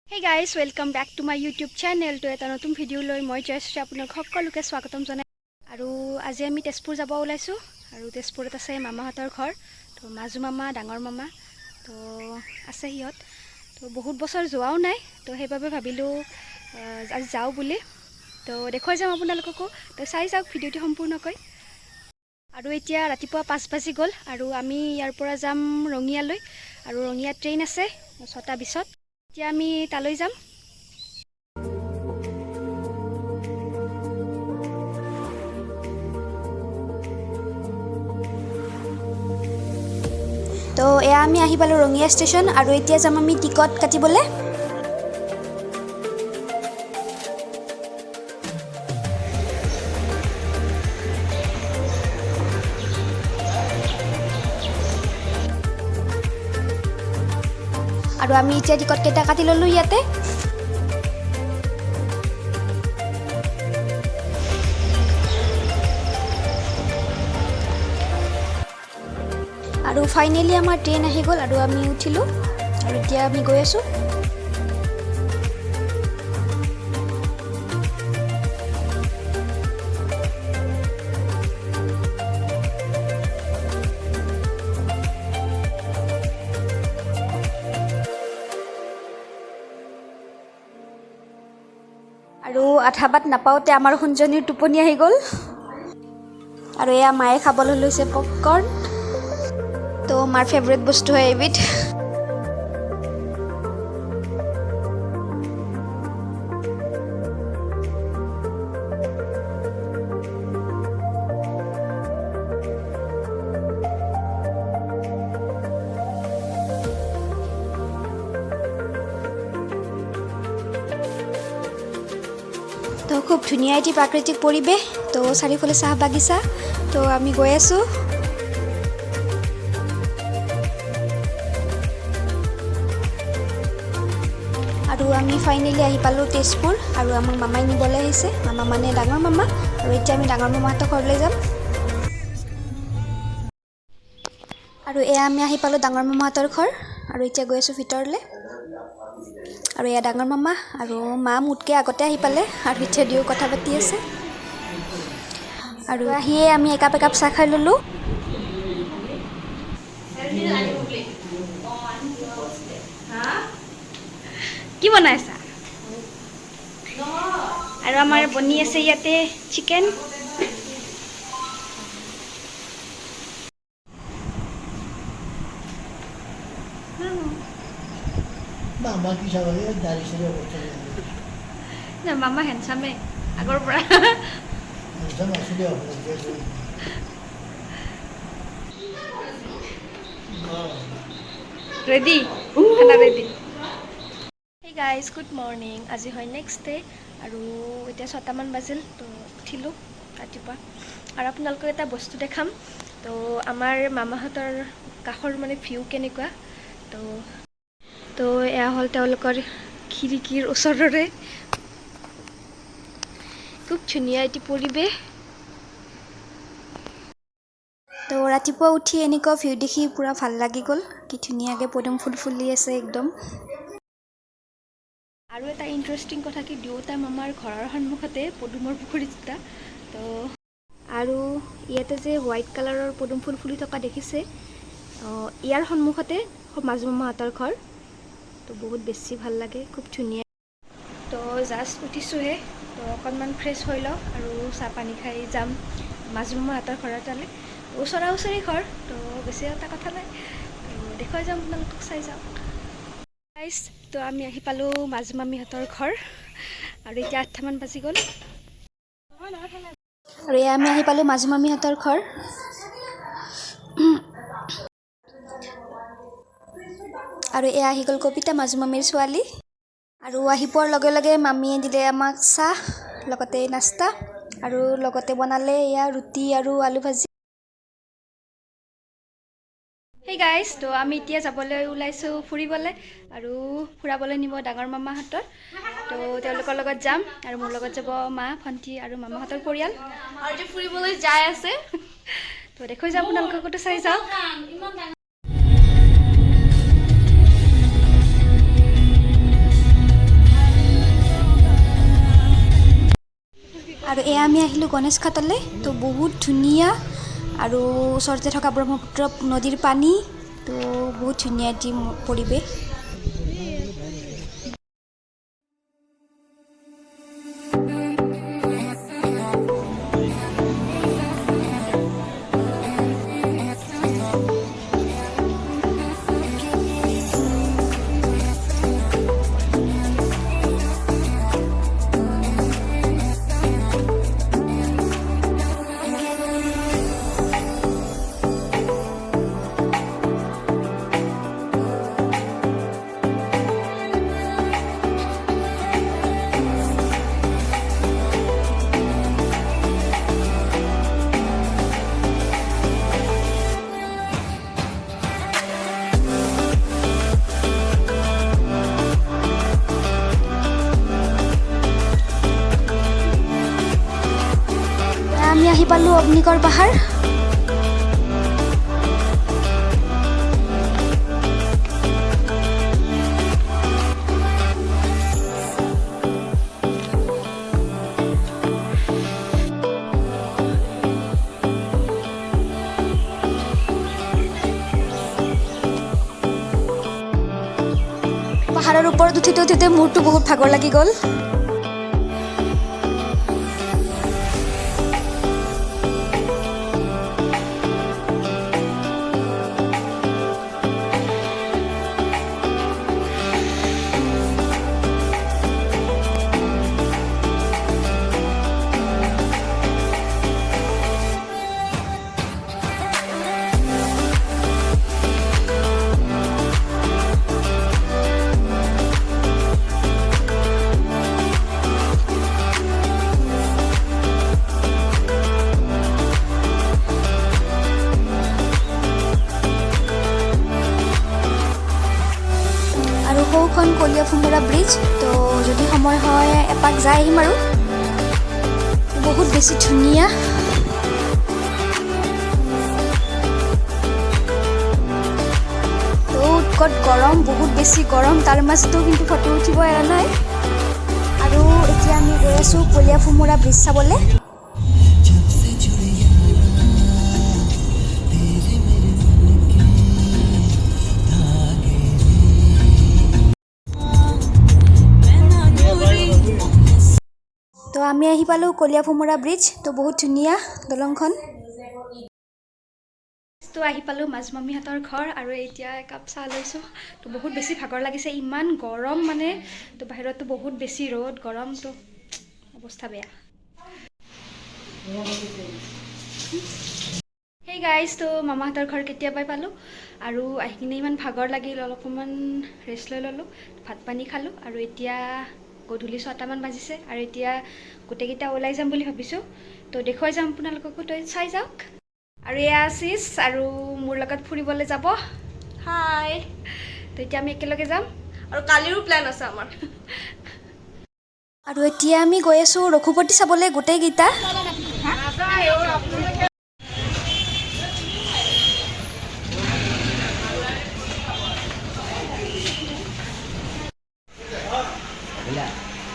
Hey guys, welcome back to my YouTube channel. To eta notun video loi moi Jayashree আপোনাক সকলোকে স্বাগতম জনাই আৰু আজি আমি তেজপুৰ যাব ওলাইছো আৰু তেজপুৰত আছে মামাহঁতৰ ঘৰ তো মাজু মামা ডাঙৰ মামা তো আছে হিয়ত তো বহুত বছৰ যোৱাও নাই তো সেইভাবে ভাবিলো আজি যাও বুলি তো দেখুৱাই যাম আপোনালোককো তো চাই যাওক ভিডিওটি সম্পূৰ্ণকৈ আৰু এতিয়া ৰাতিপুৱা 5 বাজি গ'ল আৰু আমি ইয়াৰ পৰা যাম ৰঙিয়ালৈ আৰু ৰঙিয়া ট্ৰেইন আছে 6:20 এতিয়া আমি তালৈ যাম তো এয়া আমি আহি পালো ৰঙিয়া ষ্টেচন আৰু এতিয়া যাম আমি টিকট কাটিবলে আৰু আমি এতিয়া টিকট কেইটা কাটি ললো ইয়াতে আৰু ফাইনালি আমাৰ ট্ৰেইন আহি গ'ল আৰু আমি উঠিলো আৰু এতিয়া আমি গৈ আছো আৰু আধা বাট নাপাওঁতে আমাৰ শুনজনীৰ টোপনি আহি গ'ল আৰু এয়া মায়ে খাবলৈ লৈছে পপকৰ্ন তো মাৰ ফেভাৰিট বস্তু হয় এবিধ তো খুব ধুনীয়া এটি প্ৰাকৃতিক পৰিৱেশ তো চাৰিওফালে চাহ বাগিচা তো আমি গৈ আছো আৰু আমি ফাইনালি আহি পালো তেজপুৰ আৰু আমাক মামাই নিবলৈ আহিছে মামা মানে ডাঙৰ মামা আৰু এতিয়া আমি ডাঙৰ মামাহঁতৰ ঘৰলৈ যাম আৰু এয়া আমি আহি পালো ডাঙৰ মামাহঁতৰ ঘৰ আৰু এতিয়া গৈ আছো ভিতৰলৈ আৰু এয়া ডাঙৰ মামা আৰু মা মোতকৈ আগতে আহি পালে আৰু এতিয়া দিও কথা পাতি আছে আৰু আহিয়ে আমি একাপ চাহ খাই ল'লোঁ কি বনাইছা আৰু আমাৰ বনি আছে ইয়াতে চিকেন মামা কি চাবলে দাড়ি সাৰি অবস্থা না মামা হ্যান্ডসামে আগৰ পৰা হ্যান্ডসাম আসলে অবস্থা ৰেডি খানা ready hey guys good morning আজি হয় নেক্সট ডে আৰু এতিয়া 6টামান বাজিল তো উঠিলোঁ ৰাতিপুৱা আৰু আপোনালোকক এটা বস্তু দেখাম তো আমাৰ মামাহঁতৰ কাষৰ মানে ভিউ কেনেকুৱা তো এয়া হ'ল তেওঁলোকৰ খিৰিকীৰ ওচৰৰে খুব ধুনীয়া এটি পৰিৱেশ তো ৰাতিপুৱা উঠি এনেকুৱা ভিউ দেখি পুৰা ভাল লাগি গ'ল কি ধুনীয়াকৈ পদুম ফুল ফুলি আছে একদম আৰু এটা ইণ্টাৰেষ্টিং কথা কি দুয়োটা মামাৰ ঘৰৰ সন্মুখতে পদুমৰ পুখুৰী দুটা তো আৰু ইয়াতে যে হোৱাইট কালাৰৰ পদুম ফুল ফুলি থকা দেখিছে ইয়াৰ সন্মুখতে মাজু মামাহঁতৰ ঘৰ তো বহুত বেছি ভাল লাগে খুব ধুনীয়া তো জাষ্ট উঠিছোঁহে তো অকণমান ফ্ৰেছ হৈ লওঁ আৰু চাহ পানী খাই যাম মাজু মামাহঁতৰ ঘৰৰ তালৈ ওচৰা ওচৰি ঘৰ তো বেছি এটা কথা নাই দেখুৱাই যাম আপোনালোকক চাই যাওক গাইজ তো আমি আহি পালোঁ মাজু মামীহঁতৰ ঘৰ আৰু এতিয়া 8টামান বাজি গ'ল আৰু এয়া আমি আহি পালোঁ মাজু মামীহঁতৰ ঘৰ আৰু এয়া আহি গ'ল কবিতা মাজু মামীৰ ছোৱালী আৰু আহি পোৱাৰ লগে লগে মামীয়ে দিলে আমাক চাহ লগতে নাস্তা আৰু লগতে বনালে এয়া ৰুটি আৰু আলু ভাজি Hey guys, তো আমি এতিয়া যাবলৈ ওলাইছো ফুৰিবলৈ আৰু ফুৰাবলৈ নিব ডাঙৰ মামাহঁতৰ তো তেওঁলোকৰ লগত যাম আৰু মোৰ লগত যাব মা ভণ্টি আৰু মামাহঁতৰ পৰিয়াল আৰু যে ফুৰিবলৈ যাই আছে তো দেখুৱাই যাম আপোনালোককো চাই যাওক আৰু এয়া আমি আহিলোঁ গণেশ ঘাটলৈ। তো বহুত ধুনীয়া আৰু ওচৰতে থকা ব্ৰহ্মপুত্ৰ নদীৰ পানী, তো বহুত ধুনীয়া এটি পৰিৱেশ। আমি আহি পালোঁ অগ্নিগড় পাহাৰ। পাহাৰৰ ওপৰত উঠোঁতে উঠোঁতে মূৰটো বহুত ভাগৰ লাগি গ'ল। আৰু সৌখন কলীয়াভোমোৰা ব্ৰিজ। তো যদি সময় হয় এপাক যাই আহিম আৰু। বহুত বেছি ধুনীয়া। তো উৎকট গৰম, বহুত বেছি গৰম, তাৰ মাজতো কিন্তু ফটো উঠিব এৰা নাই। আৰু এতিয়া আমি গৈ আছোঁ কলীয়াভোমোৰা ব্ৰিজ চাবলৈ। তো আমি আহি পালোঁ কলীয়াভোমোৰা ব্ৰিজ। তো বহুত ধুনীয়া দলংখন। তো আহি পালোঁ মাজমামীহঁতৰ ঘৰ আৰু এতিয়া একাপ চাহ লৈছোঁ। তো বহুত বেছি ভাগৰ লাগিছে, ইমান গৰম মানে। তো বাহিৰতো বহুত বেছি ৰ'দ, গৰম, তো অৱস্থা বেয়া। সেই গাইজ, তো মামাহঁতৰ ঘৰ কেতিয়াবাই পালোঁ আৰু আহি কিনে ইমান ভাগৰ লাগিল, অলপমান ৰেষ্ট লৈ ল'লোঁ, ভাত পানী খালোঁ আৰু এতিয়া গধূলি 6টামান বাজিছে আৰু এতিয়া গোটেইকেইটা ওলাই যাম বুলি ভাবিছোঁ। তো দেখুৱাই যাম আপোনালোককো, তো চাই যাওক। আৰু এয়া আছিছ আৰু মোৰ লগত ফুৰিবলৈ যাব। হাই। তো এতিয়া আমি একেলগে যাম আৰু কালিৰো প্লেন আছে আমাৰ। আৰু এতিয়া আমি গৈ আছোঁ ৰঘুপতি চাবলৈ গোটেইকেইটা।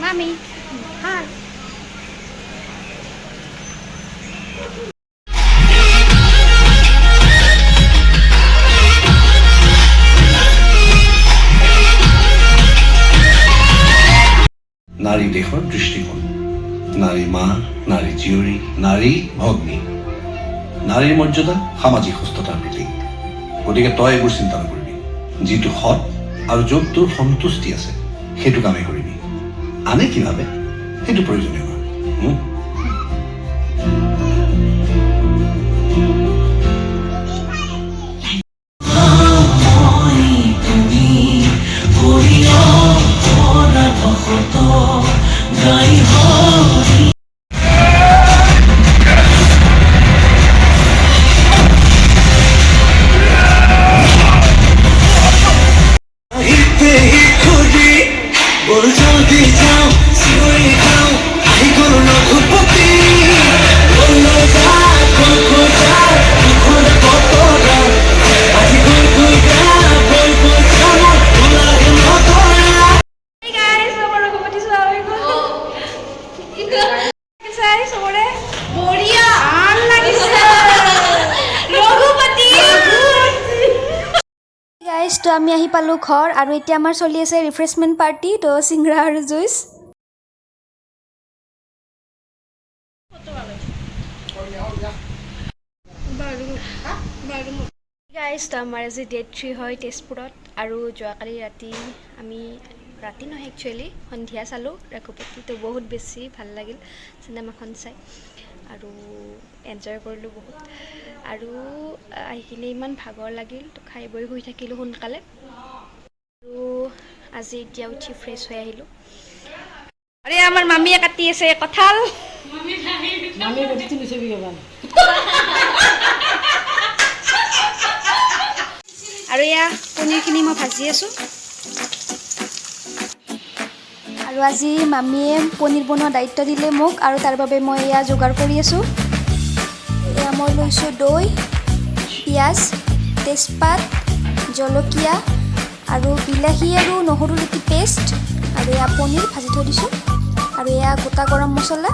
Mami, hi. নাৰী দেহৰ দৃষ্টিকোণ, নাৰী মা, নাৰী জীয়ৰী, নাৰী ভগ্নী, নাৰীৰ মৰ্যাদা সামাজিক সুস্থতাৰ প্ৰতীক। গতিকে তই এইবোৰ চিন্তা নকৰিবি, যিটো সৎ আৰু য'ত তোৰ সন্তুষ্টি আছে সেইটো কামেই কৰিবি। আনে কি ভাবে সেইটো প্ৰয়োজনীয় নহয়। যদি যাও চিঞৰি যাও আহি গ'ল তো আমি আহি পালোঁ ঘৰ আৰু এতিয়া আমাৰ চলি আছে ৰিফ্ৰেছমেণ্ট পাৰ্টি তো চিংৰা আৰু জুইচ গাইজ তো আমাৰ আজি ডে 3 হয় তেজপুৰত আৰু যোৱাকালি ৰাতি আমি ৰাতি নহয় একচুৱেলি সন্ধিয়া চালোঁ ৰঘুপতি তো বহুত বেছি ভাল লাগিল চিনেমাখন চাই আৰু এনজয় কৰিলোঁ বহুত আৰু আহি কিনে ইমান ভাগৰ লাগিল তো খাই বৈ শুই থাকিলোঁ সোনকালে আৰু আজি এতিয়া উঠি ফ্ৰেছ হৈ আহিলোঁ আৰে আমাৰ মামীয়ে কাটি আছে কঁঠাল আৰু এয়া পনীৰখিনি মই ভাজি আছোঁ আৰু আজি মামীয়ে পনীৰ বনোৱা দায়িত্ব দিলে মোক আৰু তাৰ বাবে মই এয়া যোগাৰ কৰি আছোঁ এয়া মই লৈছোঁ দৈ পিঁয়াজ তেজপাত জলকীয়া আৰু বিলাহী আৰু নহৰুৰ এটি পেষ্ট আৰু এয়া পনীৰ ভাজি থৈ দিছোঁ আৰু এয়া গোটা গৰম মছলা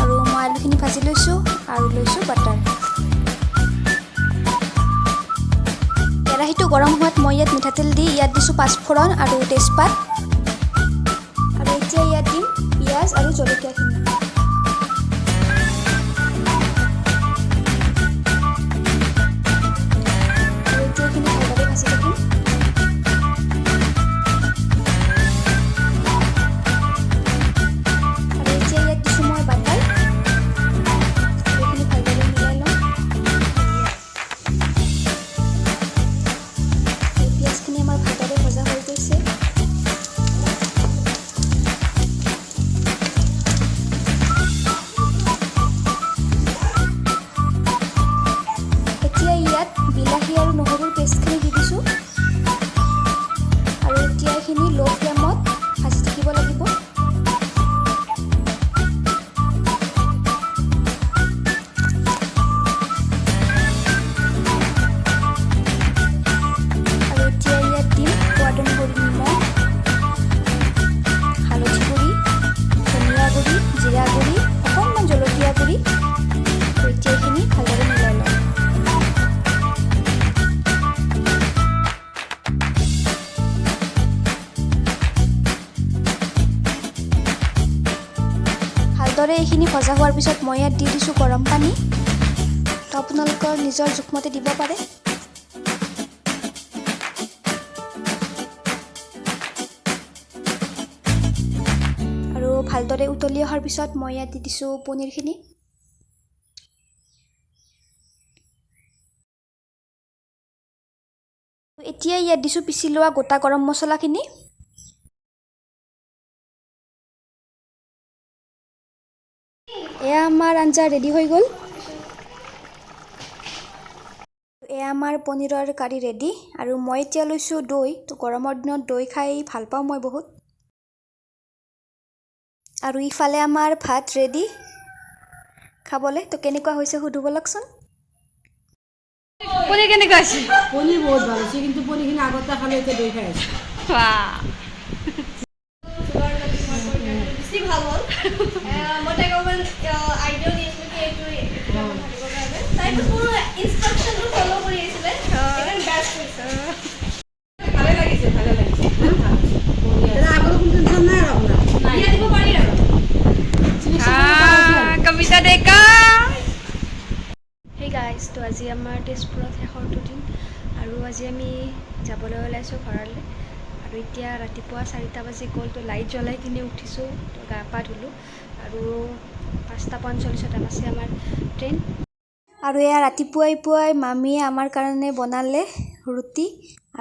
আৰু মই আলুখিনি ভাজি লৈছোঁ আৰু লৈছোঁ বাটাৰ কেৰাহীটো গৰম হোৱাত মই ইয়াত মিঠাতেল দি ইয়াত দিছোঁ পাঁচফোৰণ আৰু তেজপাত আৰু এতিয়া ইয়াত দিম পিঁয়াজ আৰু জলকীয়াখিনি আৰু এতিয়া এইখিনি ভালদৰে ভাজি থাকিম আৰু এতিয়া ইয়াত দিছোঁ মই বাটাৰ এইখিনি ভালদৰে মিলাই ল'ম পিঁয়াজখিনি আমাৰ ভালদৰে ভজা হৈ গৈছে এতিয়া ইয়াত বিলাহী আৰু নহৰুৰ পেষ্টখিনি দি দিছোঁ আৰু এতিয়া এইখিনি ল' ফ্লেমত ভাজি থাকিব লাগিব আৰু এতিয়া ইয়াত দিম সোৱাদ অনুসৰি নিমখ হালধি গুড়ি ধনিয়া গুড়ি জিৰা গুড়ি অকণমান জলকীয়া গুড়ি আৰু এতিয়া এইখিনি ভালদৰে মিলাই ল'ম ভালদৰে এইখিনি ভজা হোৱাৰ পিছত মই ইয়াত দি দিছোঁ গৰম পানী তো আপোনালোকৰ নিজৰ জোখমতে দিব পাৰে আৰু ভালদৰে উতলি অহাৰ পিছত মই ইয়াত দি দিছোঁ পনীৰখিনি এতিয়া ইয়াত দিছোঁ পিচি লোৱা গোটা গৰম মছলাখিনি এয়া আমাৰ আঞ্জা ৰেডি হৈ গ'ল এয়া আমাৰ পনীৰৰ কাৰী ৰেডি আৰু মই এতিয়া লৈছোঁ দৈ তো গৰমৰ দিনত দৈ খাই ভাল পাওঁ মই বহুত আৰু ইফালে আমাৰ ভাত ৰেডি খাবলৈ তো কেনেকুৱা হৈছে সুধো বলকচোন পনীৰ কেনেকুৱা আছে পনীৰ বহুত ভাল হৈছে কিন্তু পনীৰখিনি আগতে খালে এতিয়া দৈ খাই আছে বেছি ভাল হ'ল মই তাইক অকণমান আইডিয়া দিছিলোঁ কি এইটো ভাবিবৰ কাৰণে তাই মোৰ ইনষ্ট্ৰাকশ্যনটো ফ'ল' কৰি আছিলে সেইকাৰণে বেষ্ট হৈছে ভালে লাগিছে আগৰ কোনো টেনশ্যন নাই আৰু আপোনাৰ দিয়া দিব পাৰি আৰু কবিতা ডেকা হেই গাইজ তো আজি আমাৰ তেজপুৰত শেষৰ দুদিন আৰু আজি আমি যাবলৈ ওলাইছোঁ ঘৰলৈ আৰু এতিয়া ৰাতিপুৱা 4টা বাজি গ'ল তো লাইট জ্বলাই কিনে উঠিছোঁ তো গা পা ধুলোঁ আৰু 5:45 আছে আমাৰ ট্ৰেইন আৰু এয়া ৰাতিপুৱাই পুৱাই মামীয়ে আমাৰ কাৰণে বনালে ৰুটি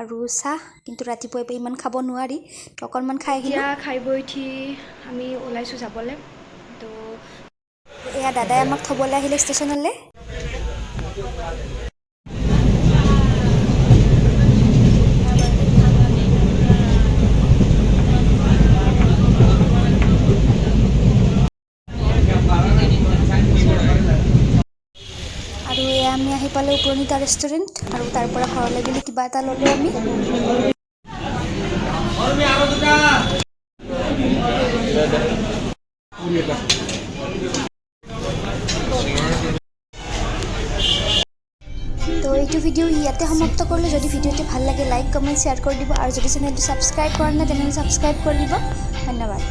আৰু চাহ কিন্তু ৰাতিপুৱাই ইমান খাব নোৱাৰি তো অকণমান খাই আহিলোঁ খাই বৈ উঠি আমি ওলাইছোঁ যাবলৈ তো এয়া দাদাই আমাক থ'বলৈ আহিলে ষ্টেচনলৈ আৰু এয়া আমি আহি পালোঁ উপনীতা ৰেষ্টুৰেণ্ট আৰু তাৰ পৰা ঘৰলৈ বুলি কিবা এটা ল'লোঁ আমি তো তো এইটো ভিডিঅ' ইয়াতে সমাপ্ত কৰিলোঁ। যদি ভিডিঅ'টো ভাল লাগে লাইক কমেণ্ট শ্বেয়াৰ কৰি দিব আৰু যদি চেনেলটো ছাবস্ক্ৰাইব কৰা নাই তেনেহ'লে ছাবস্ক্ৰাইব কৰি দিব। ধন্যবাদ।